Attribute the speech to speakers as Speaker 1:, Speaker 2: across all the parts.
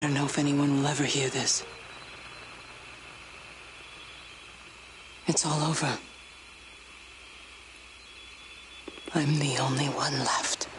Speaker 1: I don't know if anyone will ever hear this. It's all over. I'm the only one left.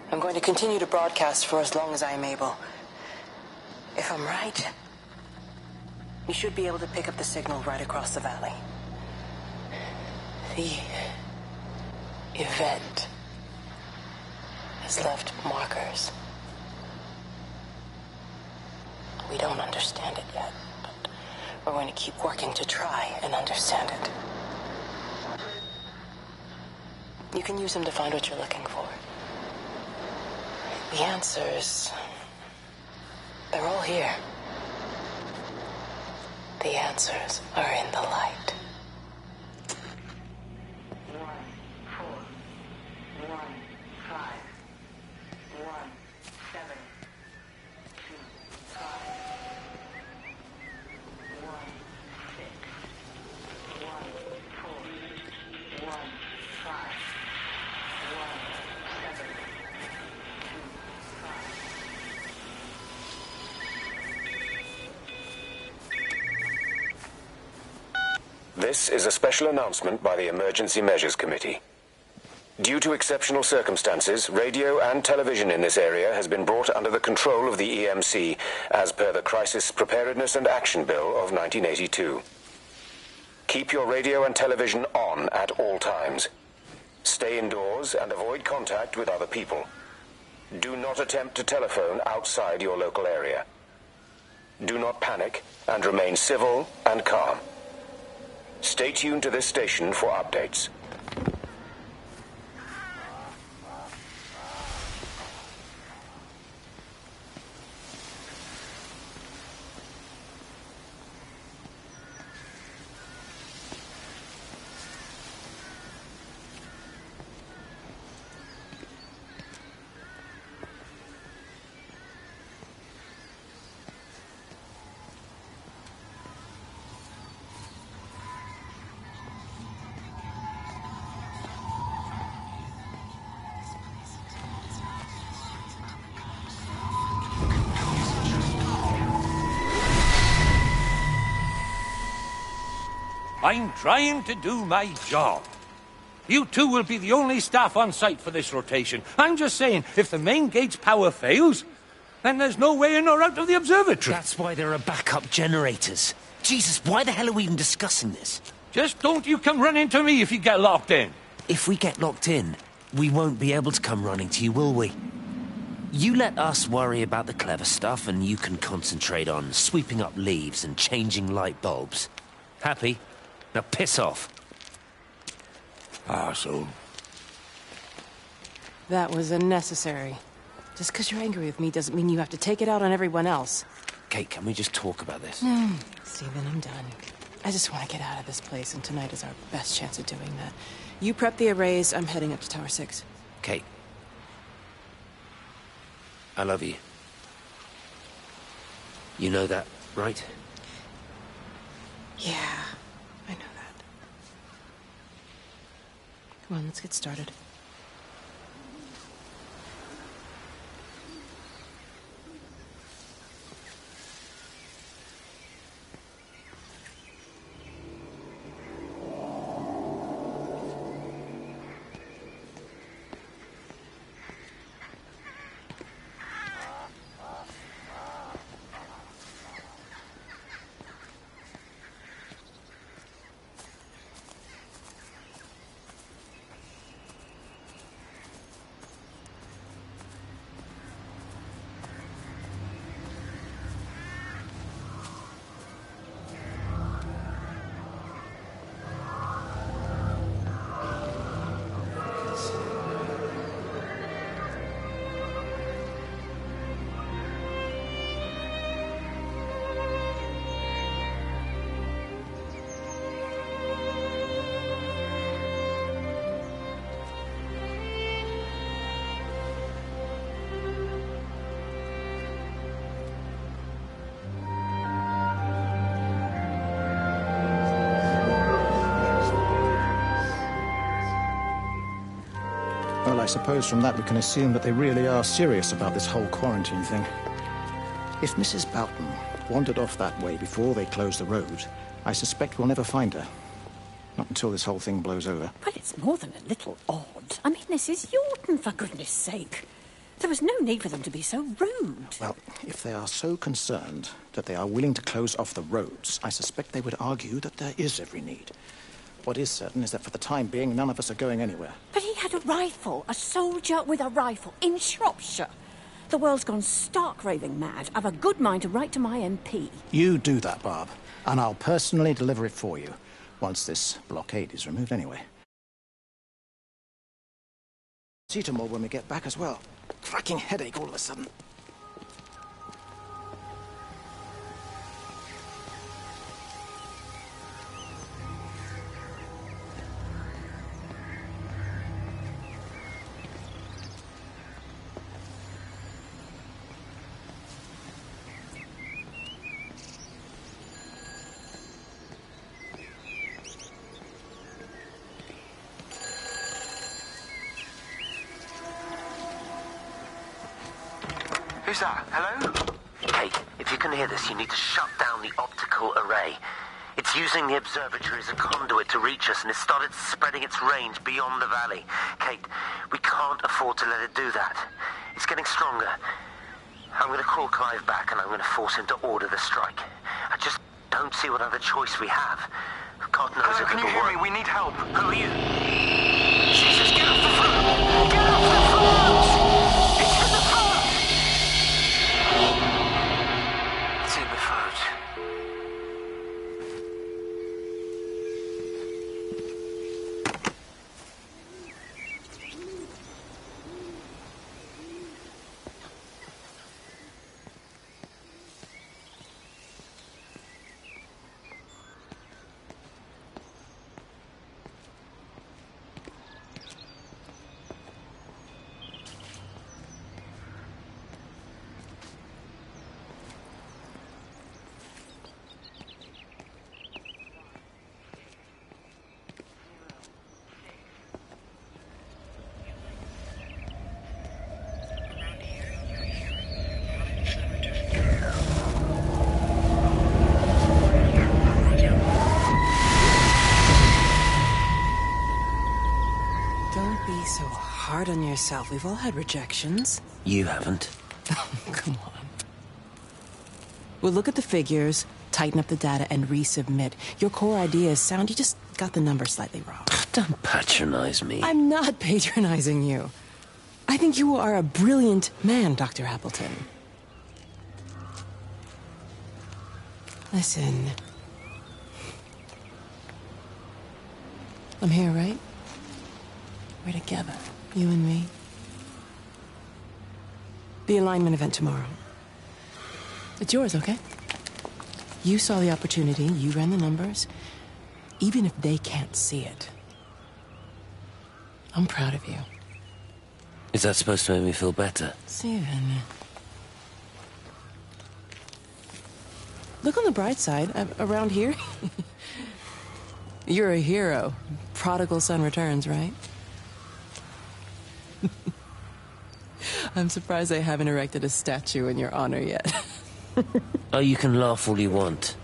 Speaker 1: I'm going to continue to broadcast for as long as I am able. If I'm right, you should be able to pick up the signal right across the valley. The event has left markers. We don't understand it yet, but we're going to keep working to try and understand it. You can use them to find what you're looking for. The answers, they're all here. The answers are in the light.
Speaker 2: 'This is a special announcement by the Emergency Measures Committee. Due to exceptional circumstances, radio and television in this area has been brought under the control of the EMC as per the Crisis Preparedness and Action Bill of 1982. Keep your radio and television on at all times. Stay indoors and avoid contact with other people. Do not attempt to telephone outside your local area. Do not panic and remain civil and calm. Stay tuned to this station for updates.
Speaker 3: I'm trying to do my job. You two will be the only staff on site for this rotation. I'm just saying, if the main gate's power fails, then there's no way in or out of the observatory.
Speaker 4: That's why there are backup generators. Jesus, why the hell are we even discussing this?
Speaker 3: Just don't you come running to me if you get locked in.
Speaker 4: If we get locked in, we won't be able to come running to you, will we? You let us worry about the clever stuff, and you can concentrate on sweeping up leaves and changing light bulbs. Happy? Now piss off.
Speaker 3: Arsehole.
Speaker 1: That was unnecessary. Just because you're angry with me doesn't mean you have to take it out on everyone else.
Speaker 4: Kate, can we just talk about this?
Speaker 1: No, Stephen, I'm done. I just want to get out of this place, and tonight is our best chance of doing that. You prep the arrays, I'm heading up to Tower 6.
Speaker 4: Kate. I love you. You know that, right?
Speaker 1: Yeah, I know that. Come on, let's get started.
Speaker 5: suppose from that we can assume that they really are serious about this whole quarantine thing. If Mrs. Boughton wandered off that way before they closed the road, I suspect we'll never find her. Not until this whole thing blows over.
Speaker 6: Well, it's more than a little odd. I mean, this is Yorton, for goodness sake. There was no need for them to be so rude.
Speaker 5: Well, if they are so concerned that they are willing to close off the roads, I suspect they would argue that there is every need. What is certain is that for the time being, none of us are going anywhere.
Speaker 6: But he had a rifle, a soldier with a rifle, in Shropshire. The world's gone stark raving mad. I've a good mind to write to my MP.
Speaker 5: You do that, Barb, and I'll personally deliver it for you, once this blockade is removed anyway. Paracetamol when we get back as well. Cracking headache all of a sudden.
Speaker 7: Who's that? Hello?
Speaker 4: Kate, if you can hear this, you need to shut down the optical array. It's using the observatory as a conduit to reach us, and it's started spreading its range beyond the valley. Kate, we can't afford to let it do that. It's getting stronger. I'm going to call Clive back, and I'm going to force him to order the strike. I just don't see what other choice we have. God knows if
Speaker 7: Can you hear me? We need help.
Speaker 4: Who are you? Jesus, get off the phone! Get off the phone! It's in the phone! It's in the phone.
Speaker 1: So hard on yourself. We've all had rejections.
Speaker 4: You haven't.
Speaker 1: Oh, come on. We'll look at the figures, tighten up the data, and resubmit. Your core idea is sound. You just got the numbers slightly wrong.
Speaker 4: Don't patronize me.
Speaker 1: I'm not patronizing you. I think you are a brilliant man, Dr. Appleton. Listen. I'm here, right? We're together, you and me. The alignment event tomorrow. It's yours, okay? You saw the opportunity, you ran the numbers. Even if they can't see it, I'm proud of you.
Speaker 4: Is that supposed to make me feel better?
Speaker 1: Steven. Look on the bright side. Around here, you're a hero. Prodigal son returns, right? I'm surprised they haven't erected a statue in your honor yet.
Speaker 4: Oh, you can laugh all you want.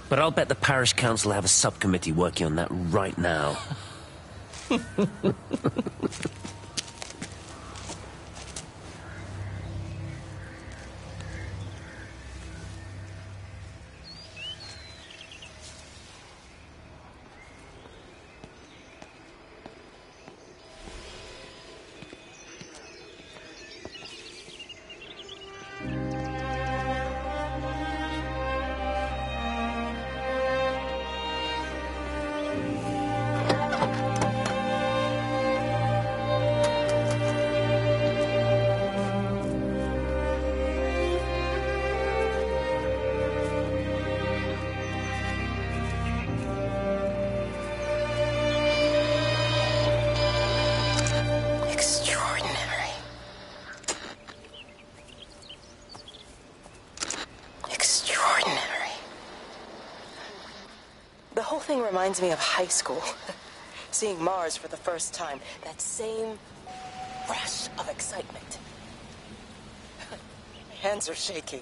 Speaker 4: But I'll bet the parish council have a subcommittee working on that right now.
Speaker 1: Thing reminds me of high school. Seeing Mars for the first time. That same excitement. My hands are shaking.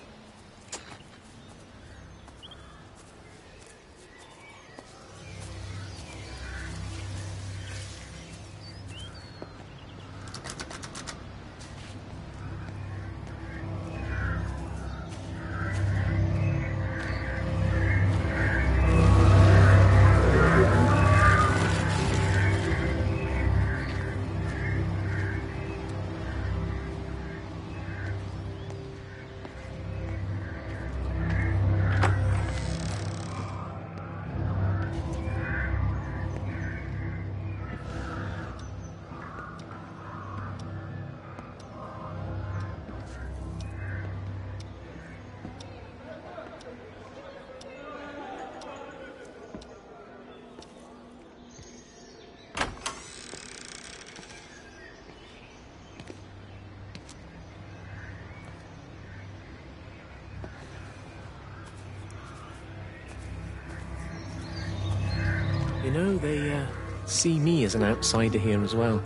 Speaker 8: You know, they see me as an outsider here as well.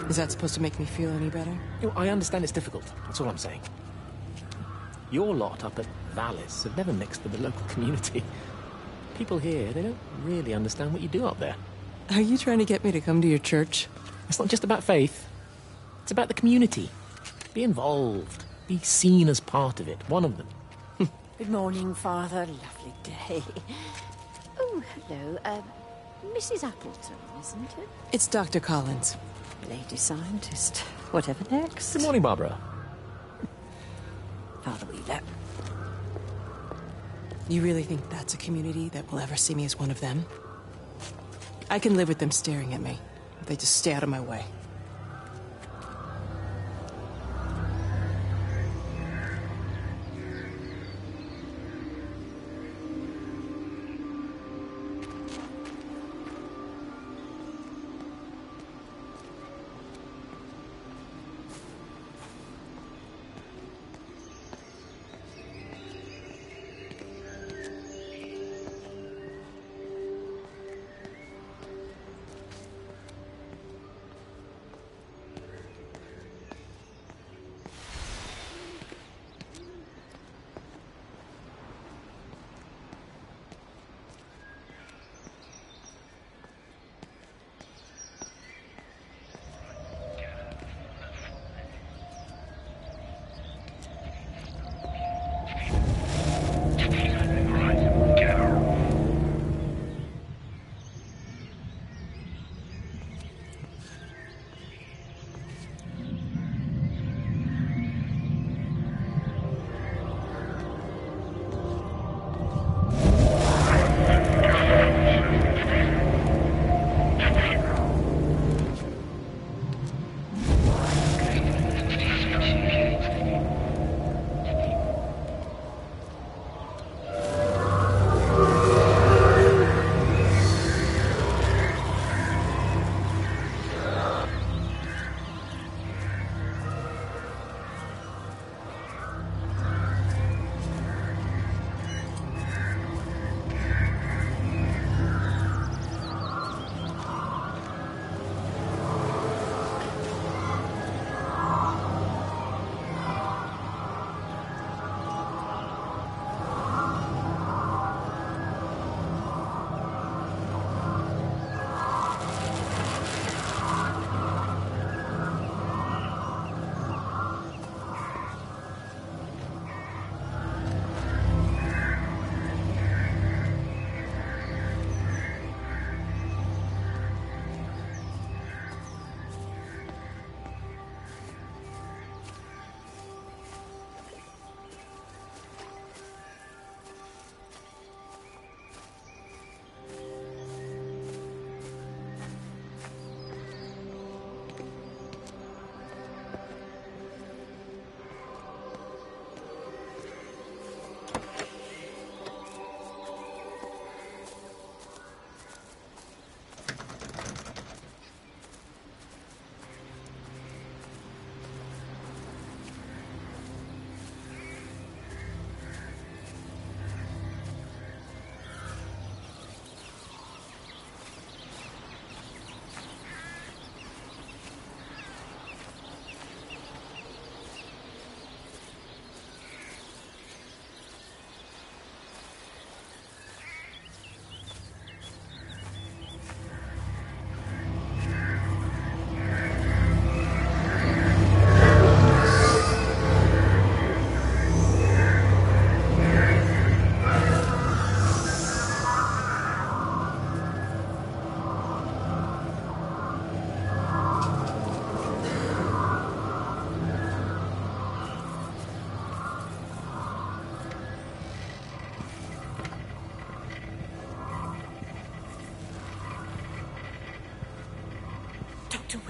Speaker 1: Is that supposed to make me feel any better?
Speaker 8: You know, I understand it's difficult. That's all I'm saying. Your lot up at Vallis have never mixed with the local community. People here, they don't really understand what you do up there.
Speaker 1: Are you trying to get me to come to your church?
Speaker 8: It's not just about faith. It's about the community. Be involved. Be seen as part of it. One of them.
Speaker 6: Good morning, Father. Lovely day. Oh, hello. Mrs. Appleton, isn't it?
Speaker 1: It's Dr. Collins.
Speaker 6: Lady scientist. Whatever next.
Speaker 8: Good morning, Barbara.
Speaker 6: Father Wheeler.
Speaker 1: You really think that's a community that will ever see me as one of them? I can live with them staring at me. If they just stay out of my way.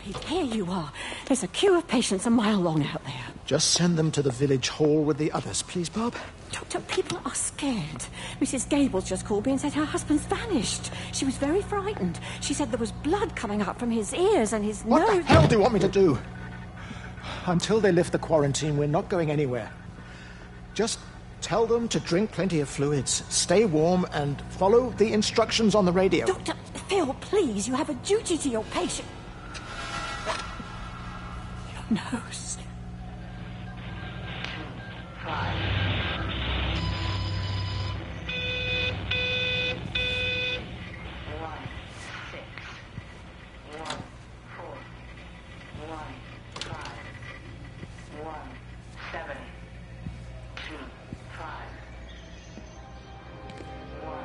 Speaker 6: Wait, here you are. There's a queue of patients a mile long out there.
Speaker 5: Just send them to the village hall with the others, please, Bob.
Speaker 6: Doctor, people are scared. Mrs. Gables just called me and said her husband's vanished. She was very frightened. She said there was blood coming up from his ears and his nose.
Speaker 5: What the hell do you want me to do? Until they lift the quarantine, we're not going anywhere. Just tell them to drink plenty of fluids, stay warm, and follow the instructions on the radio.
Speaker 6: Dr. Phil, please, you have a duty to your patient. Your nose.
Speaker 9: 5. 1, 6. 1, 4. 1, 5. 1, 7. 2, 5. 1,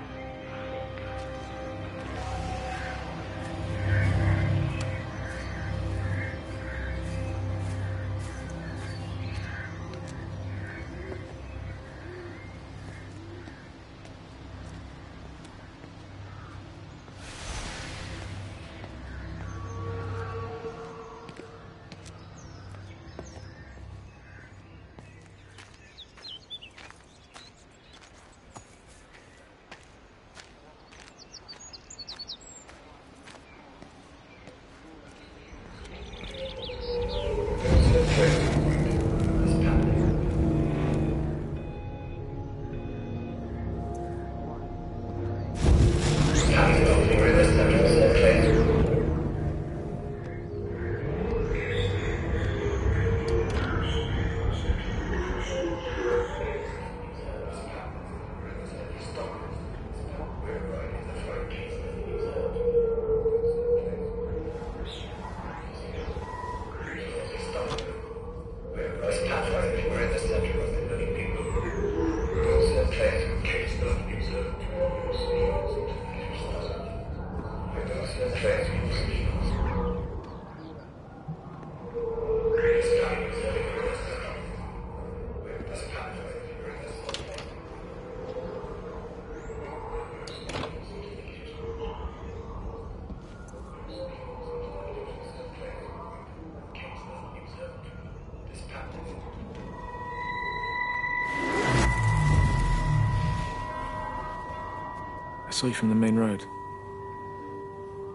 Speaker 8: I saw you from the main road.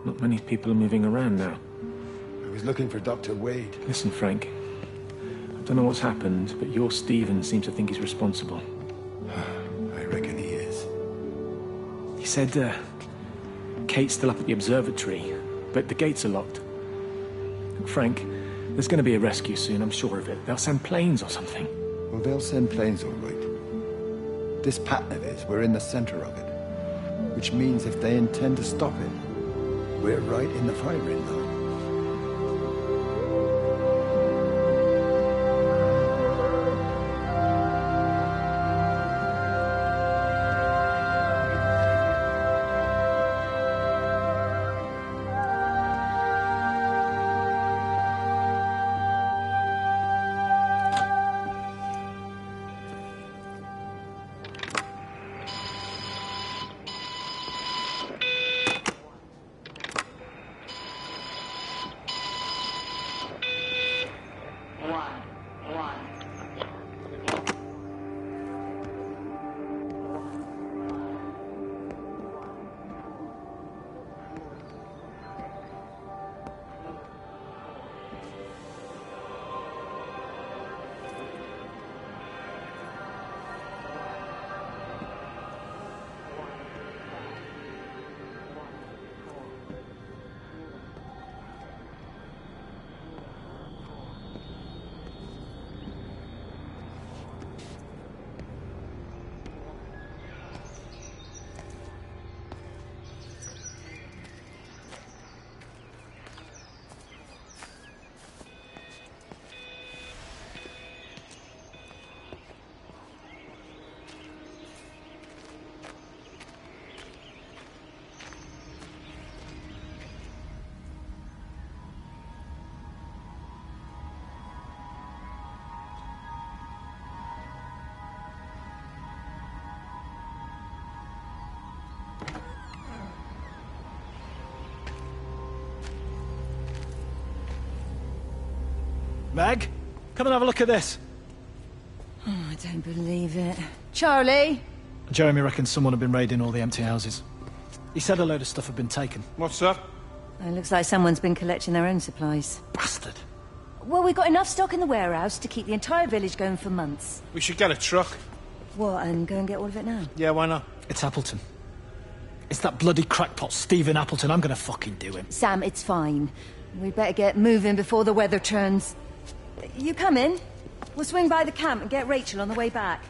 Speaker 8: Not many people are moving around now.
Speaker 10: I was looking for Dr. Wade.
Speaker 8: Listen, Frank. I don't know what's happened, but your Stephen seems to think he's responsible.
Speaker 10: I reckon he is.
Speaker 8: He said, Kate's still up at the observatory, but the gates are locked. Look, Frank, there's going to be a rescue soon, I'm sure of it. They'll send planes or something.
Speaker 10: Well, they'll send planes, all right. This pattern of his, we're in the center of it. Which means if they intend to stop it, we're right in the firing line.
Speaker 5: Meg, come and have a look at this.
Speaker 11: Oh, I don't believe it. Charlie?
Speaker 5: Jeremy reckons someone had been raiding all the empty houses. He said a load of stuff had been taken.
Speaker 8: What's that?
Speaker 11: It looks like someone's been collecting their own supplies.
Speaker 5: Bastard.
Speaker 11: Well, we've got enough stock in the warehouse to keep the entire village going for months.
Speaker 8: We should get a truck.
Speaker 11: What, and go and get all of it now?
Speaker 8: Yeah, why not?
Speaker 5: It's Appleton. It's that bloody crackpot Stephen Appleton. I'm gonna fucking do him.
Speaker 11: Sam, it's fine. We'd better get moving before the weather turns. You come in. We'll swing by the camp and get Rachel on the way back.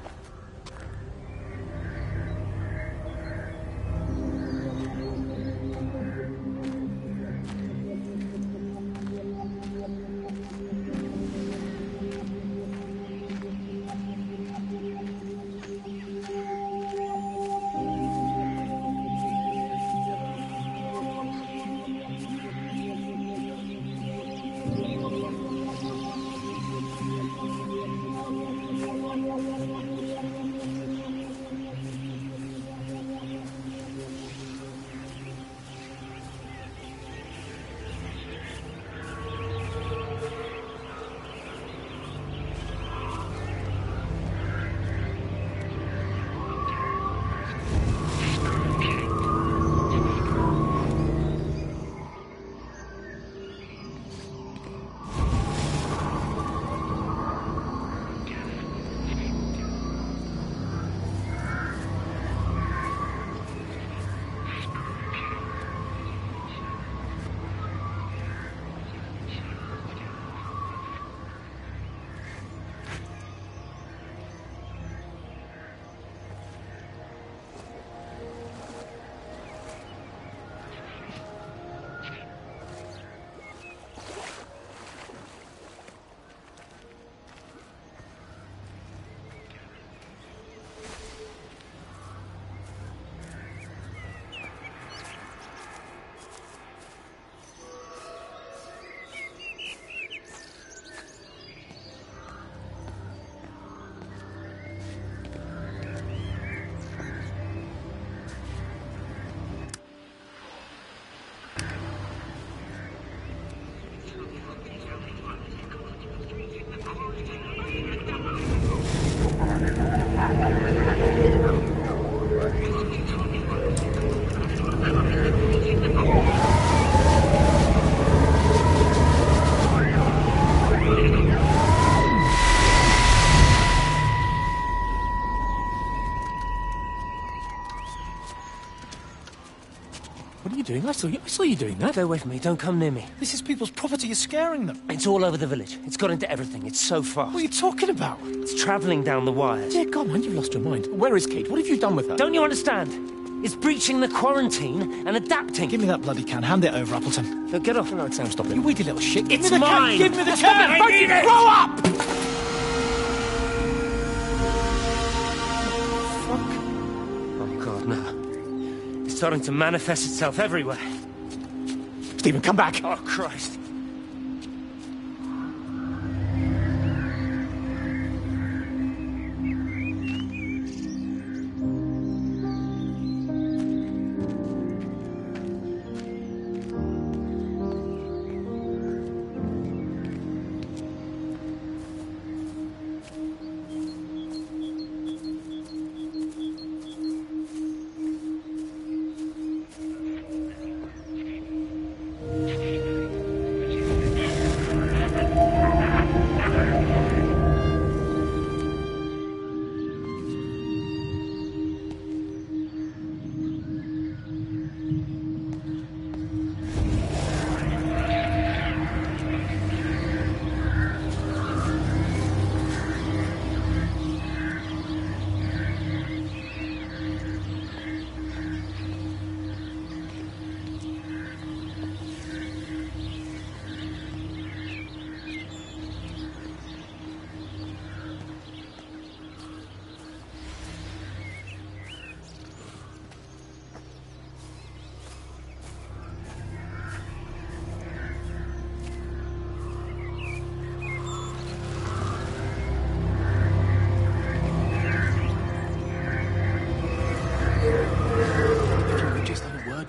Speaker 8: What are you doing? I saw you doing that.
Speaker 4: Stay away from me. Don't come near me.
Speaker 5: This is people's property. You're scaring them.
Speaker 4: It's all over the village. It's got into everything. It's so fast.
Speaker 5: What are you talking about?
Speaker 4: It's travelling down the wires.
Speaker 8: Yeah, come on, you've lost your mind. Where is Kate? What have you done with her?
Speaker 4: Don't you understand? It's breaching the quarantine and adapting.
Speaker 5: Give me that bloody can. Hand it over, Appleton.
Speaker 4: No, get off.
Speaker 8: No, Sam, stop it.
Speaker 5: You weedy little shit. Give
Speaker 4: It's
Speaker 5: me the
Speaker 4: mine.
Speaker 5: Can. Give me the
Speaker 4: Stop
Speaker 5: can.
Speaker 4: it, I need it.
Speaker 5: Grow up!
Speaker 4: Oh, God, no. It's starting to manifest itself everywhere.
Speaker 8: Stephen, come back.
Speaker 4: Oh, Christ.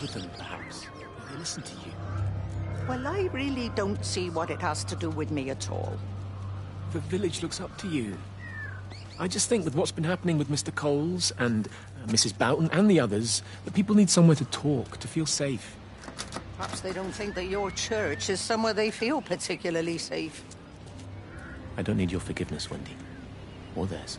Speaker 8: With them, perhaps. They listen to you.
Speaker 12: Well, I really don't see what it has to do with me at all.
Speaker 8: The village looks up to you. I just think with what's been happening with Mr. Coles and Mrs. Boughton and the others, that people need somewhere to talk, to feel safe.
Speaker 12: Perhaps they don't think that your church is somewhere they feel particularly safe.
Speaker 8: I don't need your forgiveness, Wendy. Or theirs.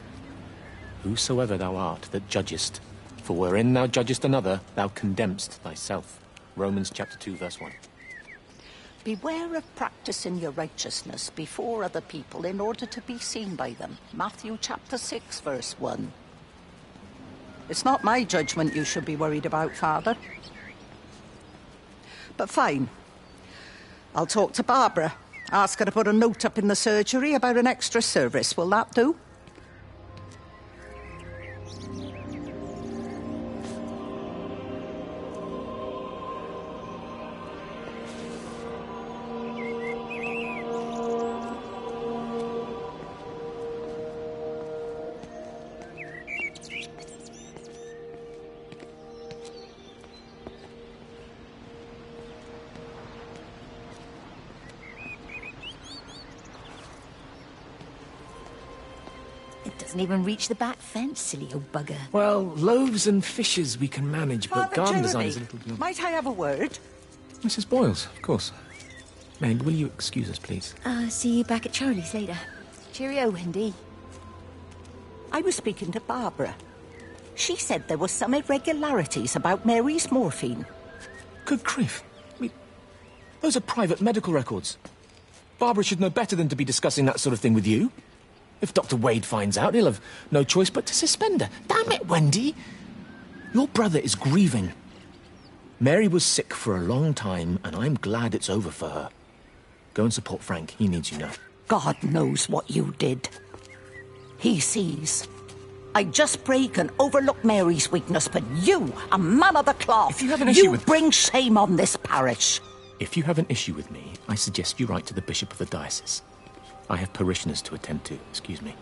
Speaker 8: Whosoever thou art that judgest, for wherein thou judgest another, thou condemnest thyself. Romans chapter 2, verse 1.
Speaker 12: Beware of practicing your righteousness before other people in order to be seen by them. Matthew chapter 6, verse 1. It's not my judgment you should be worried about, Father. But fine. I'll talk to Barbara. Ask her to put a note up in the surgery about an extra service. Will that do?
Speaker 11: Doesn't even reach the back fence, silly old bugger.
Speaker 8: Well, loaves and fishes we can manage, but
Speaker 12: Father
Speaker 8: garden
Speaker 12: Jeremy,
Speaker 8: design is a little beyond.
Speaker 12: might I have a word?
Speaker 8: Mrs. Boyles, of course. Meg, will you excuse us, please?
Speaker 11: See you back at Charlie's later. Cheerio, Wendy.
Speaker 12: I was speaking to Barbara. She said there were some irregularities about Mary's morphine.
Speaker 8: Good grief. Those are private medical records. Barbara should know better than to be discussing that sort of thing with you. If Dr. Wade finds out, he'll have no choice but to suspend her. Damn it, Wendy! Your brother is grieving. Mary was sick for a long time, and I'm glad it's over for her. Go and support Frank. He needs you now.
Speaker 12: God knows what you did. He sees. I just break and overlook Mary's weakness, but you, a man of the cloth,
Speaker 8: if you have an issue with...
Speaker 12: bring shame on this parish.
Speaker 8: If you have an issue with me, I suggest you write to the Bishop of the Diocese. I have parishioners to attend to. Excuse me.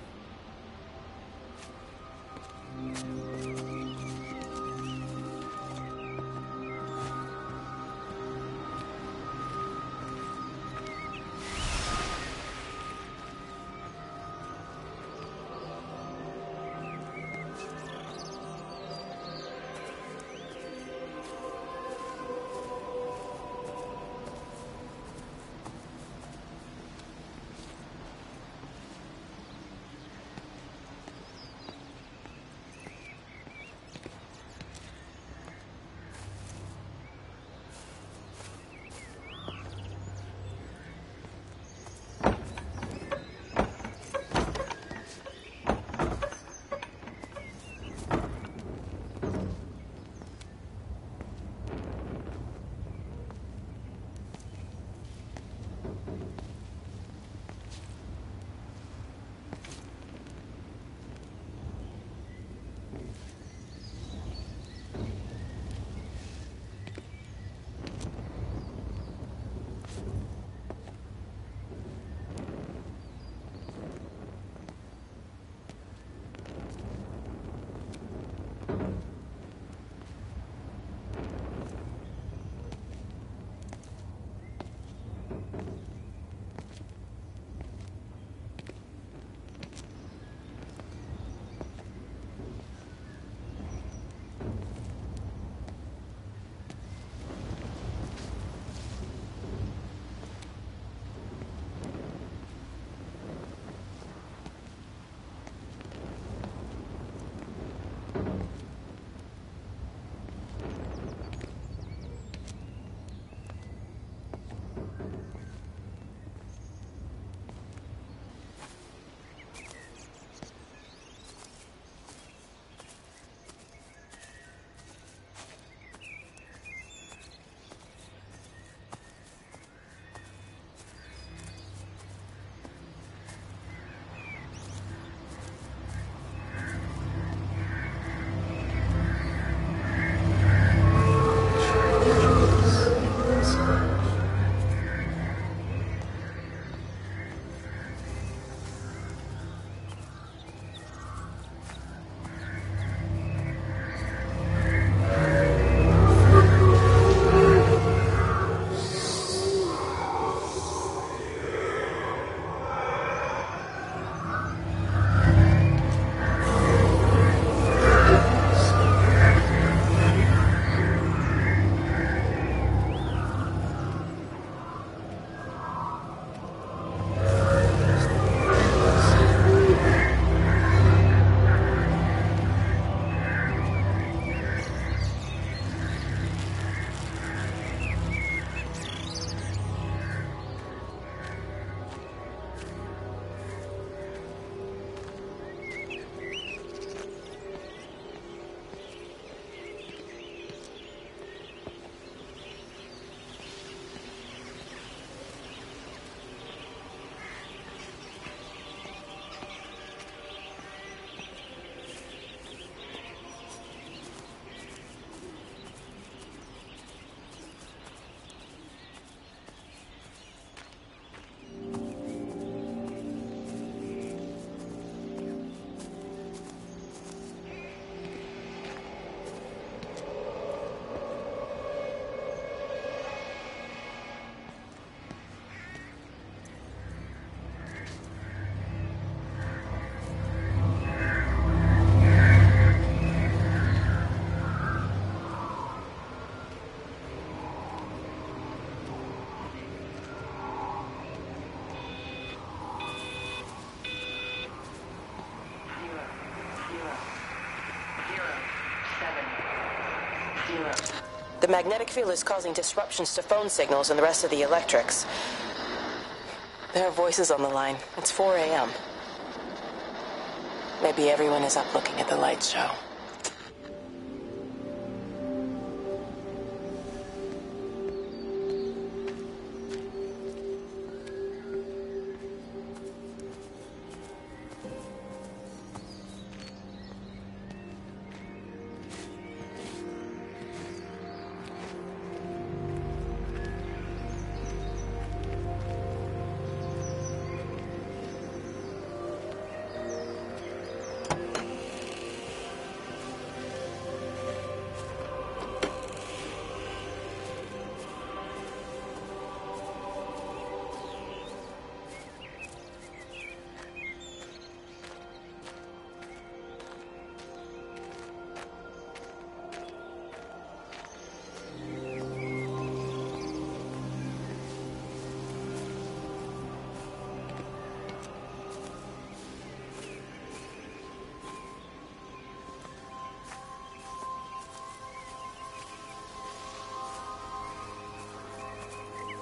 Speaker 9: 0.
Speaker 1: The magnetic field is causing disruptions to phone signals and the rest of the electrics. There are voices on the line. It's 4 a.m. Maybe everyone is up looking at the lights show.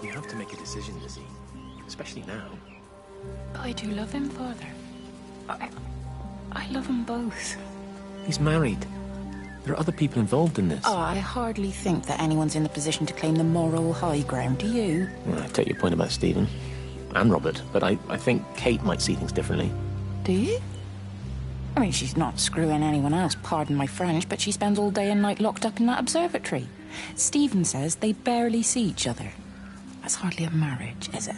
Speaker 8: You have to make a decision, Lizzie. Especially now.
Speaker 13: But I do love him, Father. I love them both.
Speaker 8: He's married. There are other people involved in this.
Speaker 1: Oh, I hardly think that anyone's in the position to claim the moral high ground, do you?
Speaker 8: Well, I take your point about Stephen. And Robert. But I think Kate might see things differently.
Speaker 1: Do you? I mean, she's not screwing anyone else, pardon my French, but she spends all day and night locked up in that observatory. Stephen says they barely see each other. That's hardly a marriage, is it?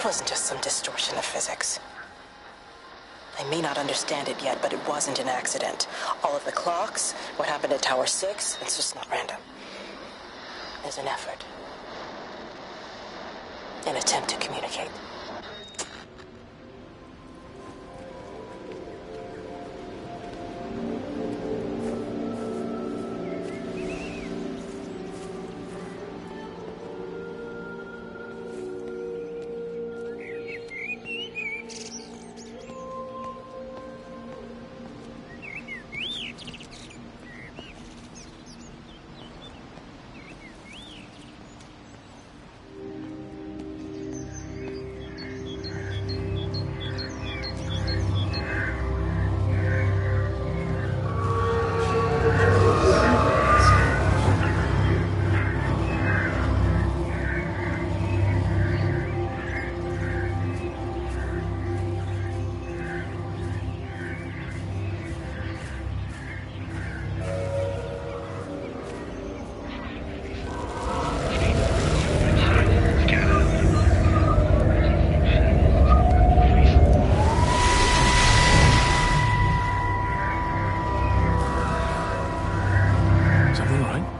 Speaker 14: It wasn't just some distortion of physics. I may not understand it yet, but it wasn't an accident. All of the clocks, what happened at Tower 6, it's just not random. There's an effort. An attempt to communicate.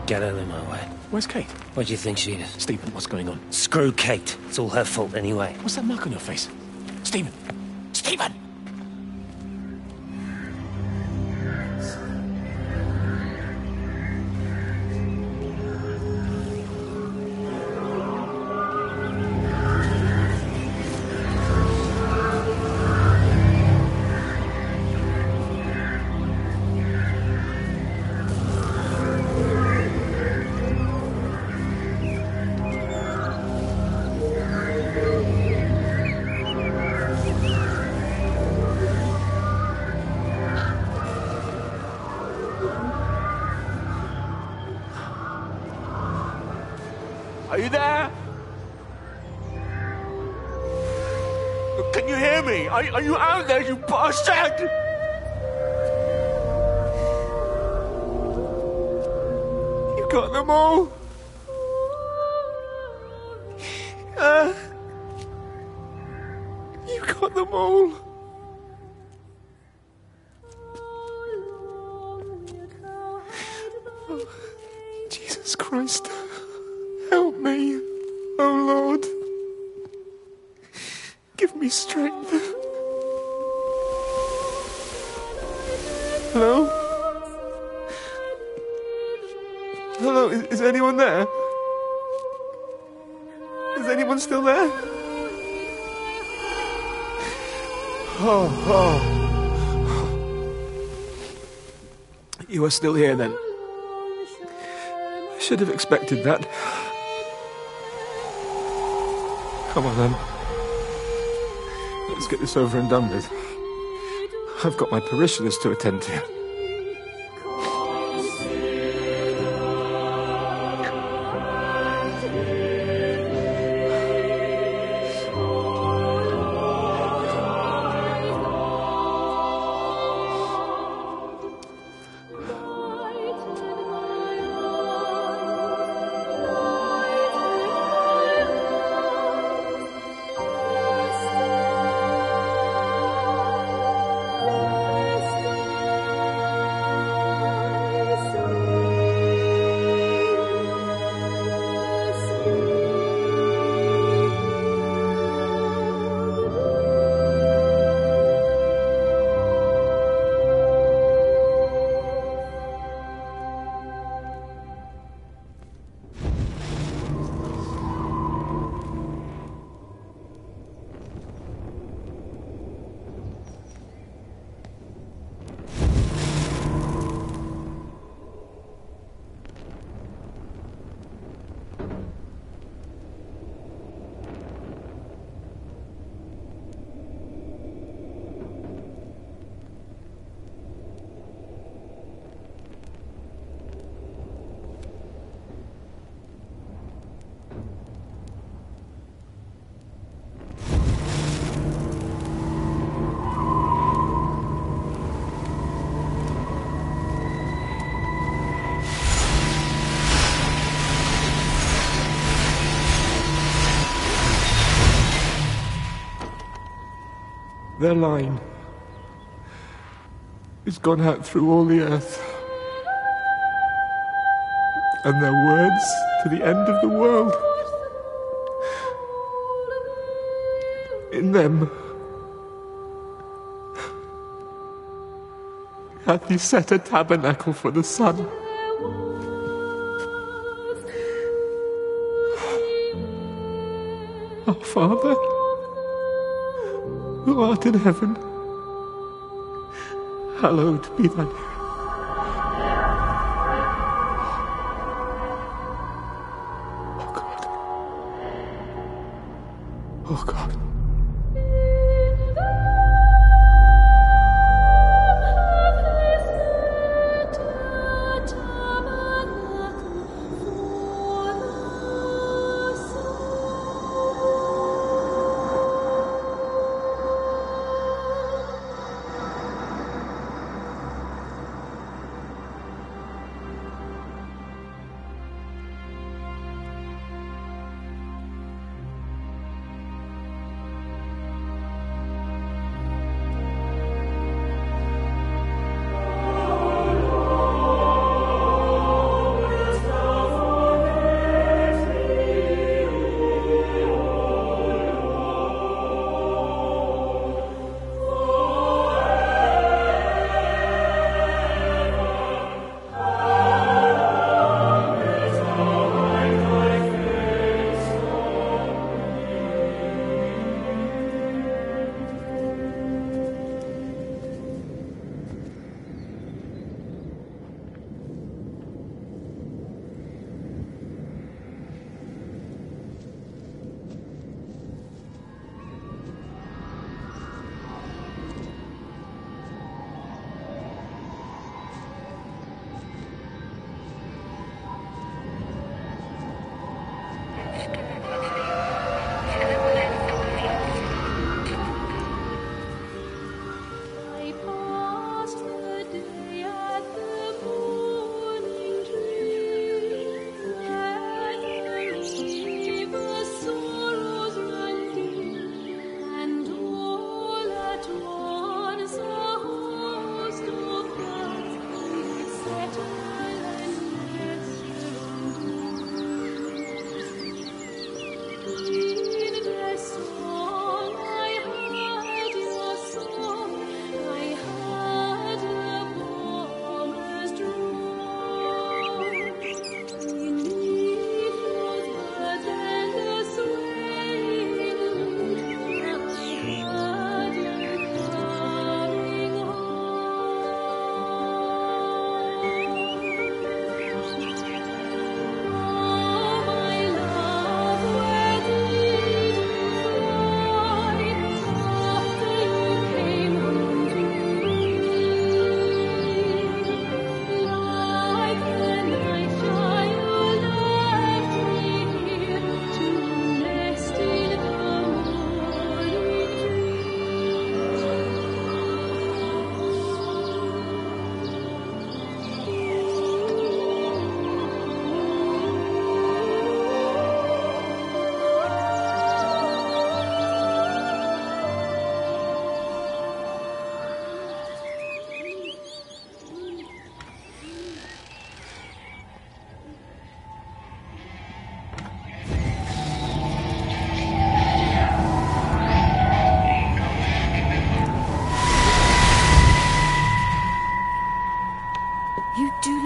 Speaker 4: Get out of my way.
Speaker 8: Where's Kate?
Speaker 4: Where do you think she is?
Speaker 8: Stephen, what's going on?
Speaker 4: Screw Kate. It's all her fault anyway.
Speaker 8: What's that mark on your face? Stephen! Stephen!
Speaker 3: Are you there? Can you hear me? Are you out there, you bastard? You got them all? You got them all? Oh, Jesus Christ. Help me, oh Lord. Give me strength. Hello? Hello, is anyone there? Is anyone still there? Oh. You are still here then. I should have expected that. Come on, then. Let's get this over and done with. I've got my parishioners to attend to.
Speaker 15: Their line has gone out through all the earth. And their words to the end of the world. In them hath he set a tabernacle for the sun. Our Father, who art in heaven, hallowed be thy name. Oh God.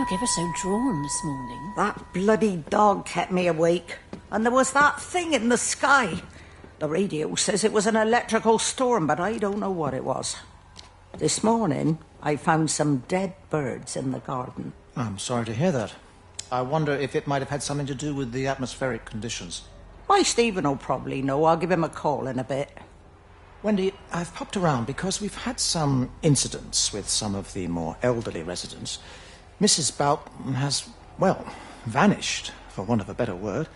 Speaker 6: Ever so drawn this morning.
Speaker 12: That bloody dog kept me awake. And there was that thing in the sky. The radio says it was an electrical storm, but I don't know what it was. This morning, I found some dead birds in the garden.
Speaker 5: I'm sorry to hear that. I wonder if it might have had something to do with the atmospheric conditions.
Speaker 12: My Stephen will probably know. I'll give him a call in a bit.
Speaker 5: Wendy, I've popped around because we've had some incidents with some of the more elderly residents. Mrs. Boughton has, well, vanished, for want of a better word.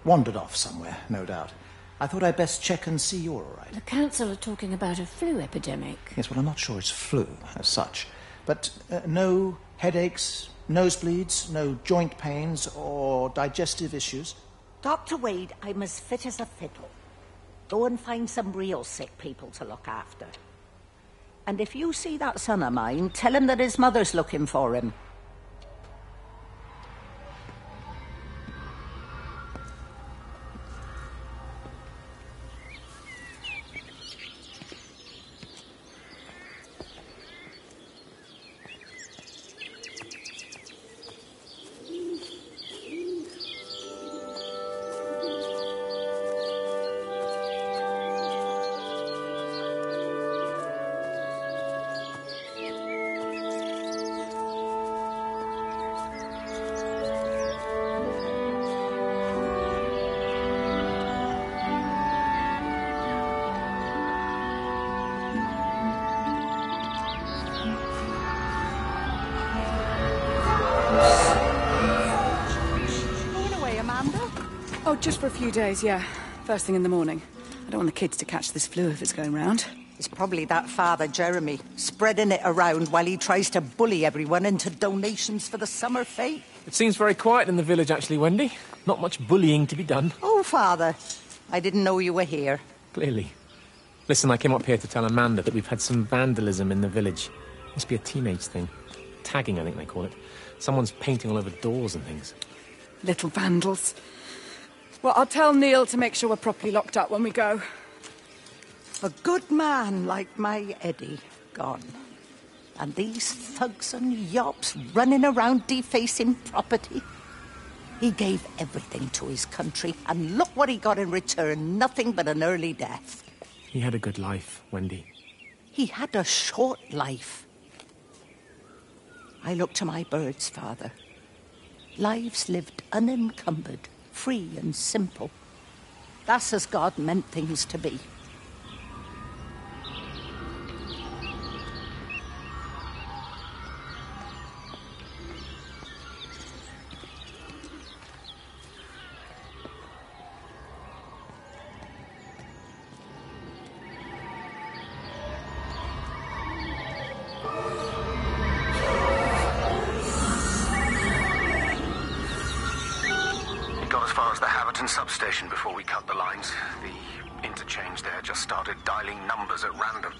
Speaker 5: Wandered off somewhere, no doubt. I thought I'd best check and see you're all right.
Speaker 6: The council are talking about a flu epidemic.
Speaker 5: Yes, well, I'm not sure it's flu as such. But no headaches, nosebleeds, no joint pains or digestive issues?
Speaker 12: Dr. Wade, I'm as fit as a fiddle. Go and find some real sick people to look after. And if you see that son of mine, tell him that his mother's looking for him.
Speaker 16: Oh, just for a few days, yeah. First thing in the morning. I don't want the kids to catch this flu if it's going round.
Speaker 12: It's probably that father, Jeremy, spreading it around while he tries to bully everyone into donations for the summer fete.
Speaker 8: It seems very quiet in the village, actually, Wendy. Not much bullying to be done.
Speaker 12: Oh, Father. I didn't know you were here.
Speaker 8: Clearly. Listen, I came up here to tell Amanda that we've had some vandalism in the village. Must be a teenage thing. Tagging, I think they call it. Someone's painting all over doors and things.
Speaker 16: Little vandals. Well, I'll tell Neil to make sure we're properly locked up when we go.
Speaker 12: A good man like my Eddie gone. And these thugs and yops running around defacing property. He gave everything to his country, and look what he got in return. Nothing but an early death.
Speaker 8: He had a good life, Wendy.
Speaker 12: He had a short life. I look to my birds, Father. Lives lived unencumbered, free and simple. That's as God meant things to be.
Speaker 2: Substation before we cut the lines. The interchange there just started dialing numbers at random.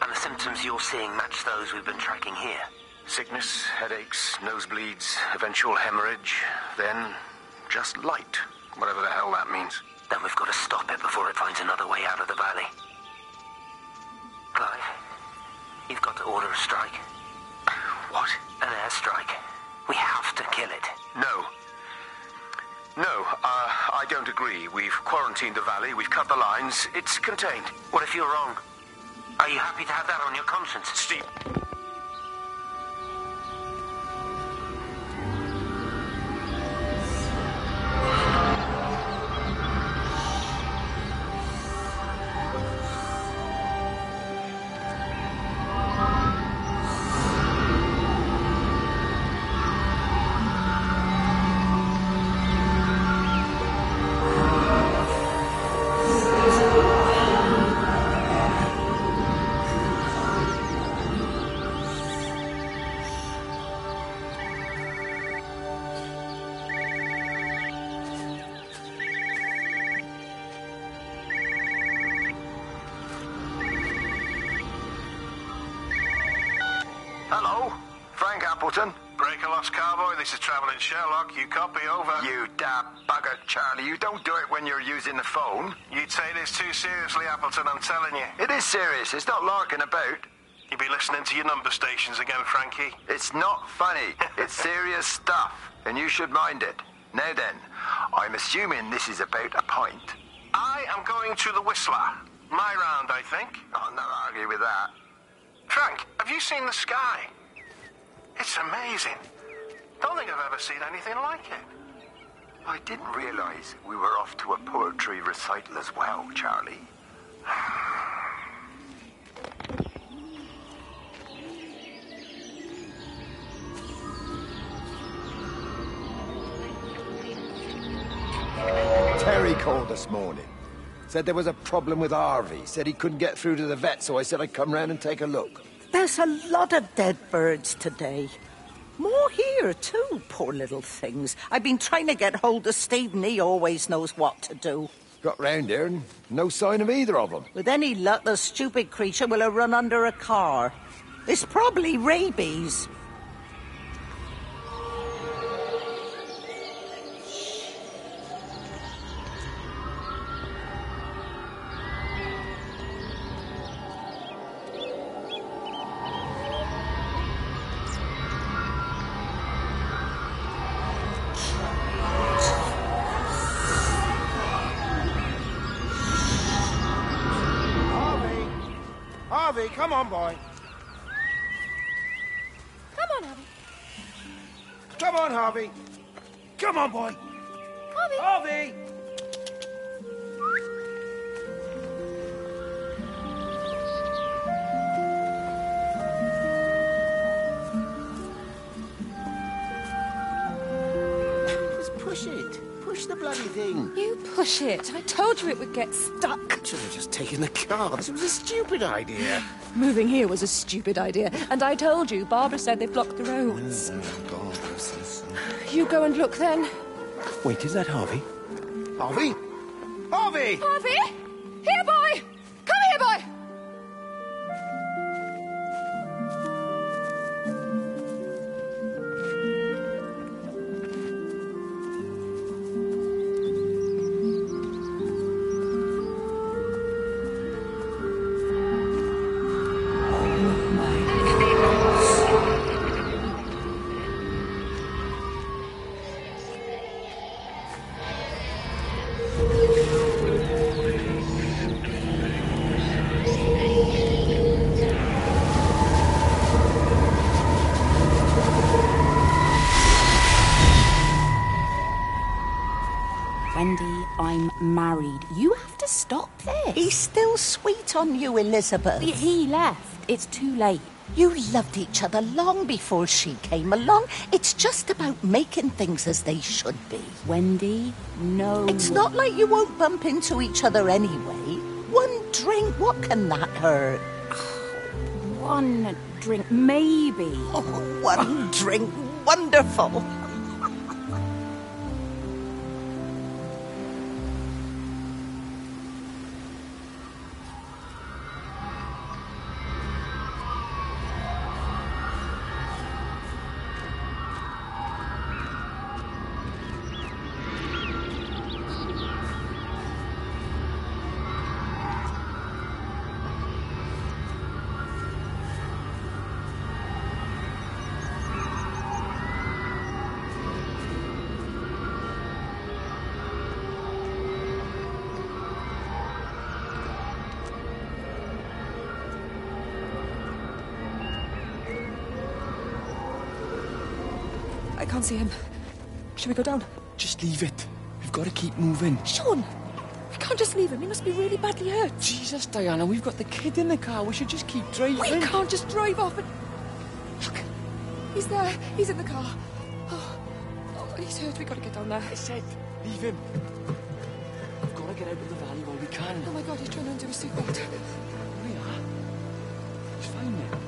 Speaker 4: And the symptoms you're seeing match those we've been tracking here?
Speaker 2: Sickness, headaches, nosebleeds, eventual hemorrhage, then just light, whatever the hell that means.
Speaker 4: Then we've got to stop it before it finds another way out of the valley. Clive, you've got to order a strike.
Speaker 2: What?
Speaker 4: An airstrike. We have to kill it.
Speaker 2: No, I don't agree. We've quarantined the valley, we've cut the lines, it's contained.
Speaker 4: What if you're wrong? Are you happy to have that on your conscience?
Speaker 2: Steve.
Speaker 17: Hello, Frank Appleton. Breaker Lost Cowboy, this is Travelling Sherlock. You copy, over.
Speaker 10: You damn bugger, Charlie. You don't do it when you're using the phone.
Speaker 17: You take this too seriously, Appleton, I'm telling you.
Speaker 10: It is serious. It's not larking about.
Speaker 17: You be listening to your number stations again, Frankie.
Speaker 10: It's not funny. It's serious stuff, and you should mind it. Now then, I'm assuming this is about a pint.
Speaker 17: I am going to the Whistler. My round, I think.
Speaker 10: I'll not argue with that.
Speaker 17: Frank, have you seen the sky? It's amazing. Don't think I've ever seen anything like it.
Speaker 10: I didn't realize we were off to a poetry recital as well, Charlie. Terry called this morning. Said there was a problem with Harvey. Said he couldn't get through to the vet, so I said I'd come round and take a look.
Speaker 12: There's a lot of dead birds today. More here, too, poor little things. I've been trying to get hold of Stephen. He always knows what to do.
Speaker 10: Got round here and no sign of either of them.
Speaker 12: With any luck, the stupid creature will have run under a car. It's probably rabies.
Speaker 18: Harvey, come on, boy.
Speaker 16: Come on, Harvey.
Speaker 18: Come on, Harvey. Come on, boy.
Speaker 16: Harvey.
Speaker 18: Harvey!
Speaker 19: Just push it. Push the bloody thing.
Speaker 16: You push it. I told you it would get stuck.
Speaker 19: Should have just taken the car. This was a stupid idea.
Speaker 16: Moving here was a stupid idea. And I told you, Barbara said they've blocked the roads. You go and look then.
Speaker 19: Wait, is that Harvey? Harvey? Harvey!
Speaker 16: Harvey! Here, boy! Come here, boy!
Speaker 6: Wendy, I'm married. You have to stop this.
Speaker 12: He's still sweet on you, Elizabeth.
Speaker 6: He left. It's too late.
Speaker 12: You loved each other long before she came along. It's just about making things as they should be.
Speaker 6: Wendy, no.
Speaker 12: It's not like you won't bump into each other anyway. One drink, what can that hurt?
Speaker 6: One drink, maybe.
Speaker 12: Oh, one drink, wonderful.
Speaker 16: I can't see him. Should we go down?
Speaker 8: Just leave it. We've got to keep moving.
Speaker 16: Sean! We can't just leave him. He must be really badly hurt.
Speaker 8: Jesus, Diana, we've got the kid in the car. We should just keep driving.
Speaker 16: We can't just drive off and... Look! He's there. He's in the car. Oh, he's hurt. We've got to get down there.
Speaker 8: I said, leave him. We've got to get out of the valley while we can.
Speaker 16: Oh my God, he's trying to undo his seatbelt.
Speaker 8: Here we are. He's fine now.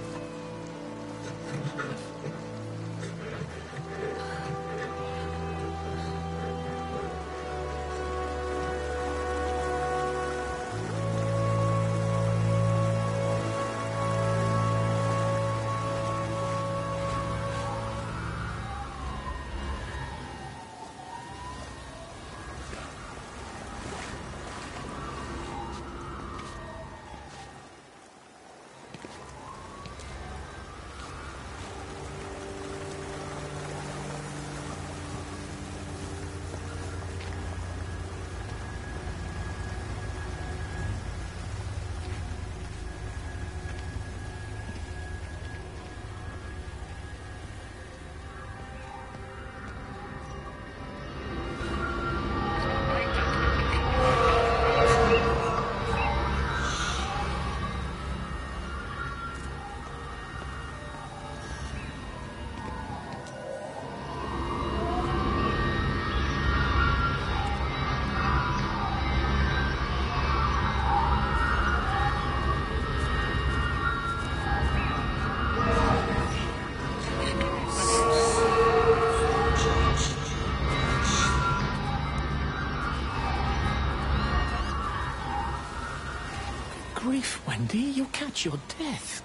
Speaker 8: Randy, you'll catch your death.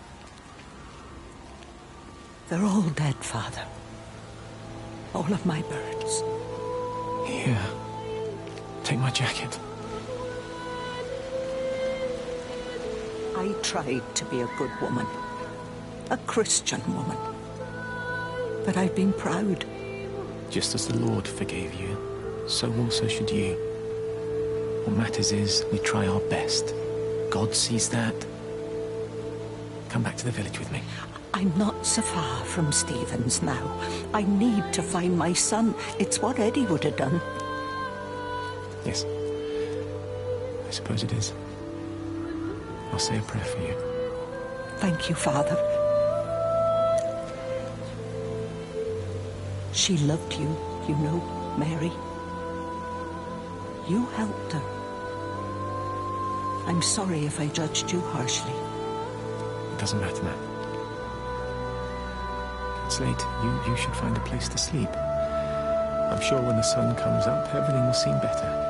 Speaker 12: They're all dead, Father. All of my birds.
Speaker 8: Here. Take my jacket.
Speaker 12: I tried to be a good woman. A Christian woman. But I've been proud.
Speaker 8: Just as the Lord forgave you, so also should you. What matters is we try our best. God sees that. Come back to the village with me.
Speaker 12: I'm not so far from Stevens now. I need to find my son. It's what Eddie would have done.
Speaker 8: Yes. I suppose it is. I'll say a prayer for you.
Speaker 12: Thank you, Father. She loved you, you know, Mary. You helped her. I'm sorry if I judged you harshly.
Speaker 8: It doesn't matter now. It's late. You should find a place to sleep. I'm sure when the sun comes up, everything will seem better.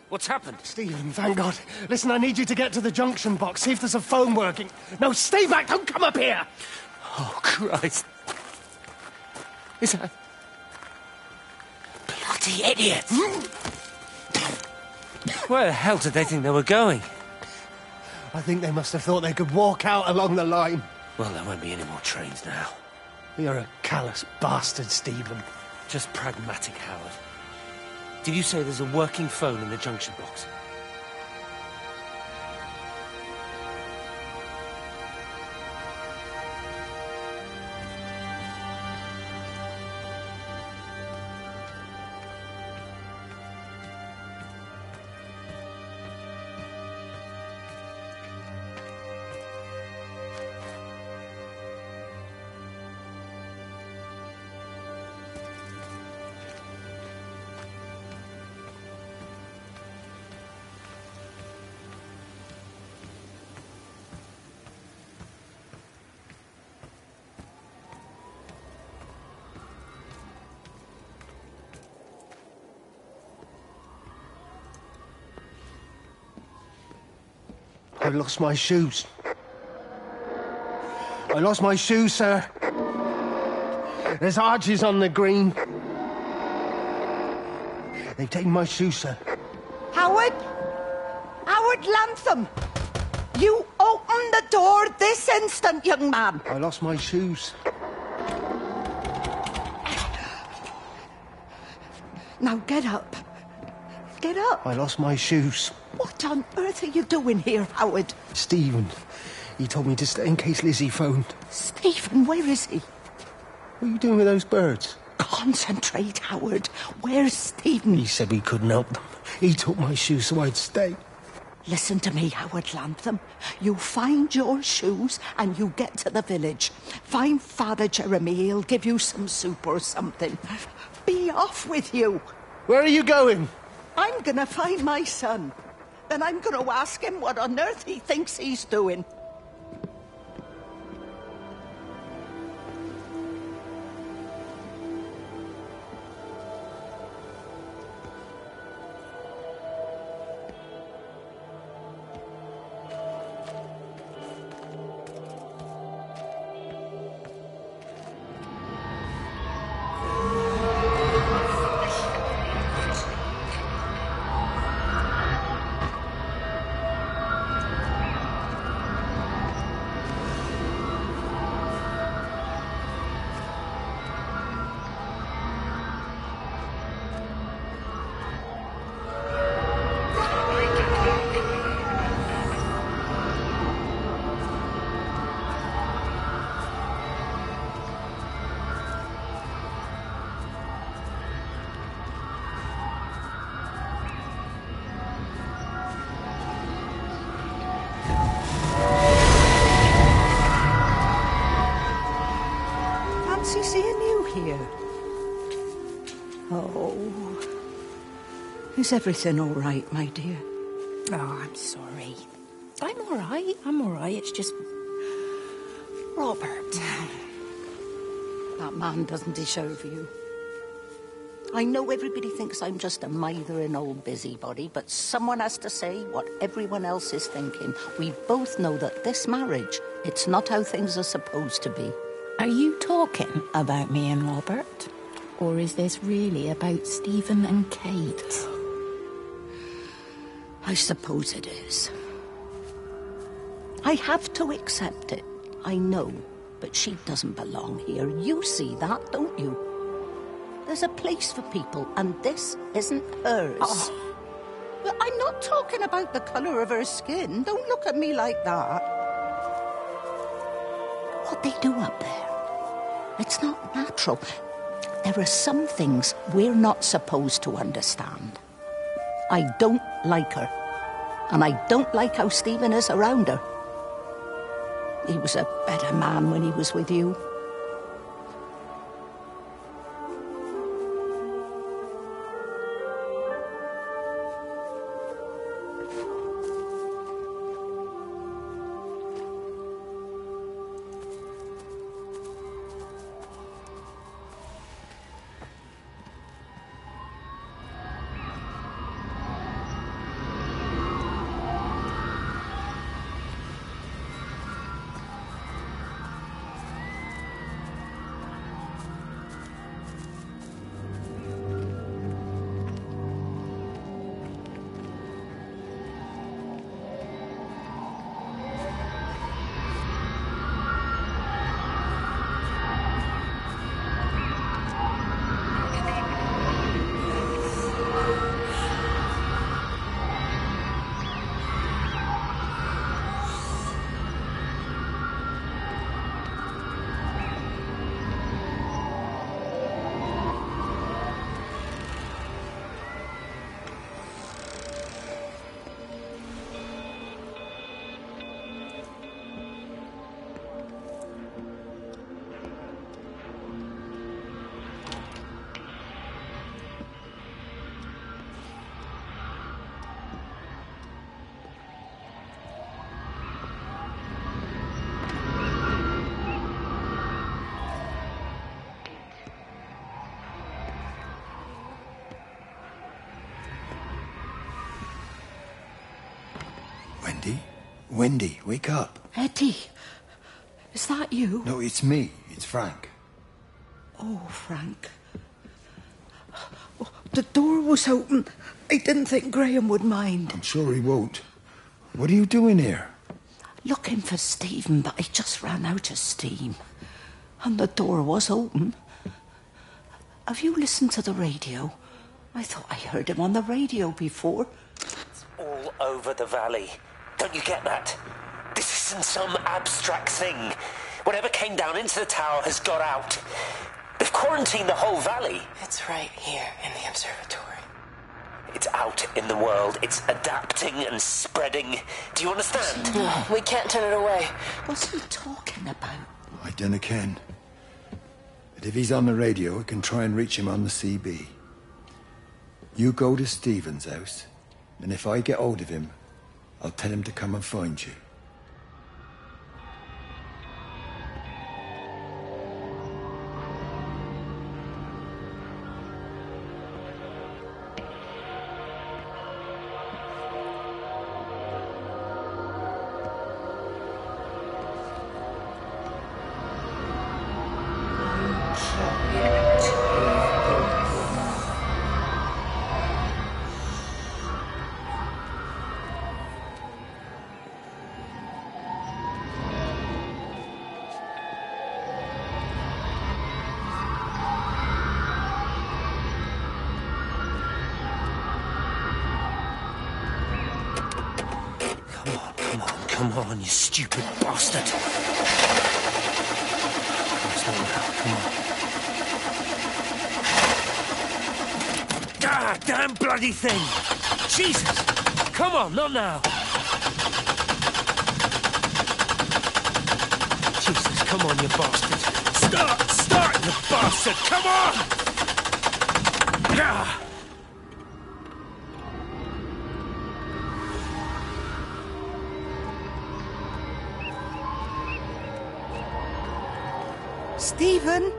Speaker 3: What's happened?
Speaker 20: Stephen, thank God. Listen, I need you to get to the junction box, see if there's a phone working. No, stay back, don't come up here!
Speaker 3: Oh, Christ. Is that... Bloody idiots! Where the hell did they think they were going?
Speaker 20: I think they must have thought they could walk out along the line.
Speaker 3: Well, there won't be any more trains now.
Speaker 20: You're a callous bastard, Stephen.
Speaker 3: Just pragmatic, Howard. Did you say there's a working phone in the junction box?
Speaker 20: I lost my shoes. I lost my shoes, sir. There's arches on the green. They've taken my shoes, sir.
Speaker 12: Howard? Howard Lantham! You open the door this instant, young man.
Speaker 20: I lost my shoes.
Speaker 12: Now get up. Get up.
Speaker 20: I lost my shoes.
Speaker 12: What on earth are you doing here, Howard?
Speaker 20: Stephen. He told me to stay in case Lizzie phoned.
Speaker 12: Stephen, where is he?
Speaker 20: What are you doing with those birds?
Speaker 12: Concentrate, Howard. Where's Stephen?
Speaker 20: He said we couldn't help them. He took my shoes so I'd stay.
Speaker 12: Listen to me, Howard Lantham. You find your shoes and you get to the village. Find Father Jeremy. He'll give you some soup or something. Be off with you.
Speaker 20: Where are you going?
Speaker 12: I'm gonna find my son. Then I'm gonna ask him what on earth he thinks he's doing. Oh. Is everything all right, my dear?
Speaker 6: Oh, I'm sorry. I'm all right. I'm all right. It's just... Robert.
Speaker 12: That man doesn't deserve you. I know everybody thinks I'm just a mithering old busybody, but someone has to say what everyone else is thinking. We both know that this marriage, it's not how things are supposed to be.
Speaker 1: Are you talking about me and Robert? Or is this really about Stephen and Kate?
Speaker 12: I suppose it is. I have to accept it. I know, but she doesn't belong here. You see that, don't you? There's a place for people, and this isn't hers.
Speaker 1: Oh.
Speaker 12: Well, I'm not talking about the colour of her skin. Don't look at me like that. What they do up there, it's not natural. There are some things we're not supposed to understand. I don't like her, and I don't like how Stephen is around her. He was a better man when he was with you.
Speaker 10: Wendy, wake up.
Speaker 12: Eddie, is that you?
Speaker 10: No, it's me. It's Frank.
Speaker 12: Oh, Frank. Oh, the door was open. I didn't think Graham would mind.
Speaker 10: I'm sure he won't. What are you doing here?
Speaker 12: Looking for Stephen, but I just ran out of steam. And the door was open. Have you listened to the radio? I thought I heard him on the radio before.
Speaker 4: It's all over the valley. Don't you get that? This isn't some abstract thing. Whatever came down into the tower has got out. They've quarantined the whole valley.
Speaker 14: It's right here in the observatory.
Speaker 4: It's out in the world. It's adapting and spreading. Do you understand?
Speaker 14: No, we can't turn it away.
Speaker 12: What's he talking about?
Speaker 10: I dunno ken. But if he's on the radio, I can try and reach him on the CB. You go to Stephen's house, and if I get hold of him, I'll tell him to come and find you.
Speaker 4: Come on, you stupid bastard. Come on. Ah, damn bloody thing! Jesus! Come on, not now! Jesus, come on, you bastard! Start, you bastard! Come on!
Speaker 12: Stephen?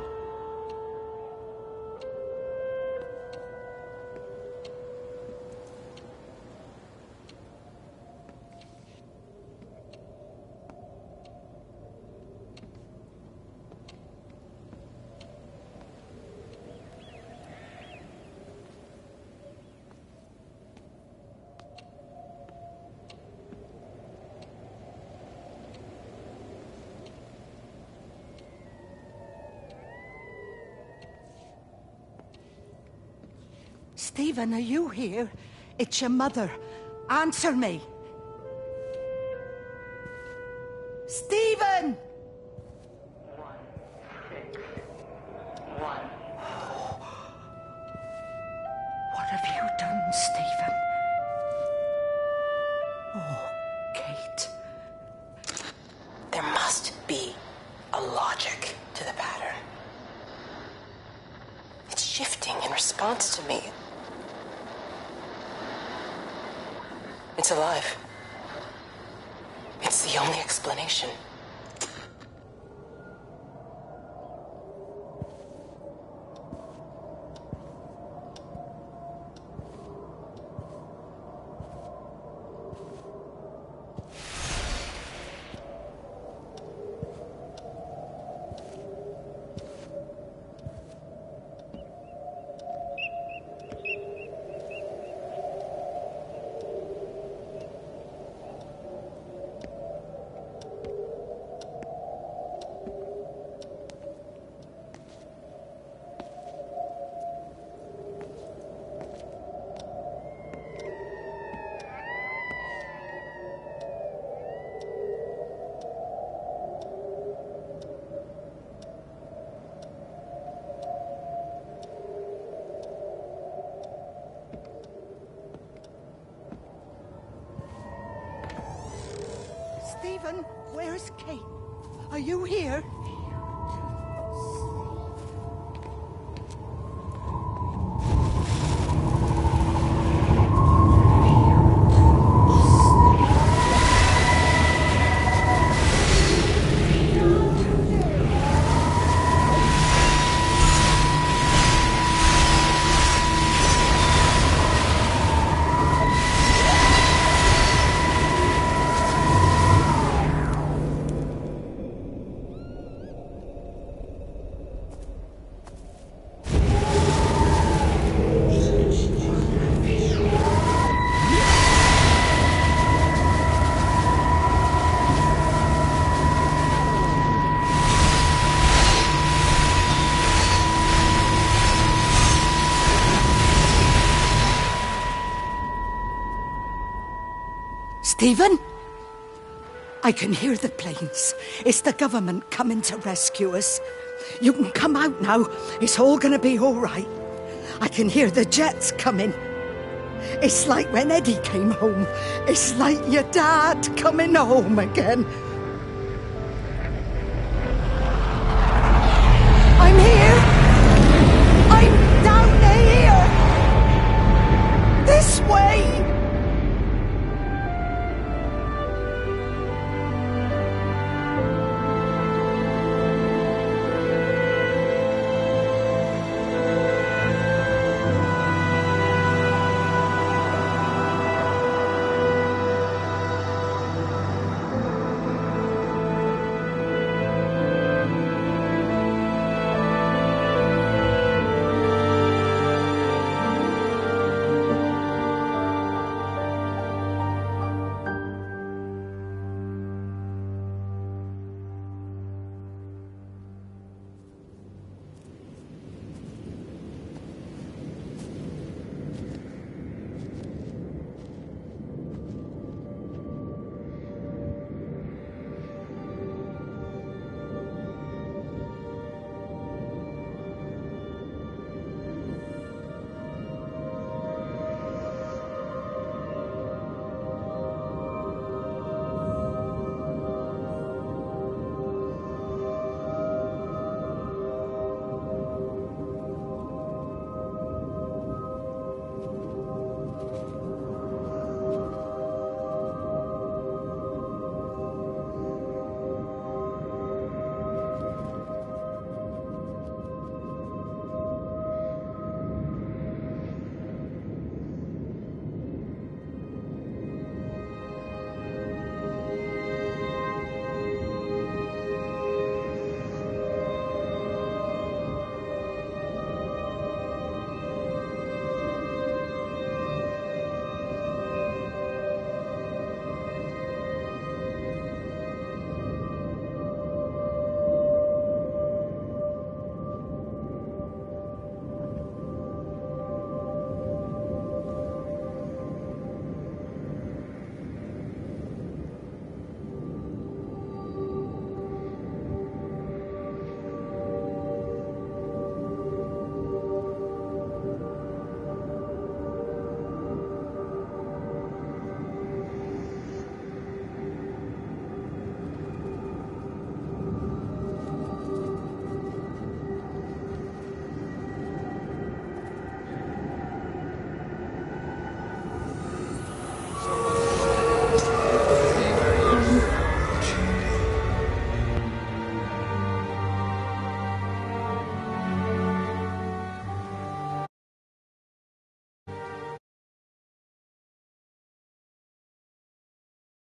Speaker 12: Stephen, are you here? It's your mother. Answer me. Stephen!
Speaker 9: 161.
Speaker 12: What have you done, Stephen? Oh, Kate.
Speaker 14: There must be a logic to the pattern. It's shifting in response to me. It's alive. It's the only explanation.
Speaker 12: Stephen, where's Kate? Are you here? Stephen? I can hear the planes. It's the government coming to rescue us. You can come out now. It's all gonna be all right. I can hear the jets coming. It's like when Eddie came home. It's like your dad coming home again.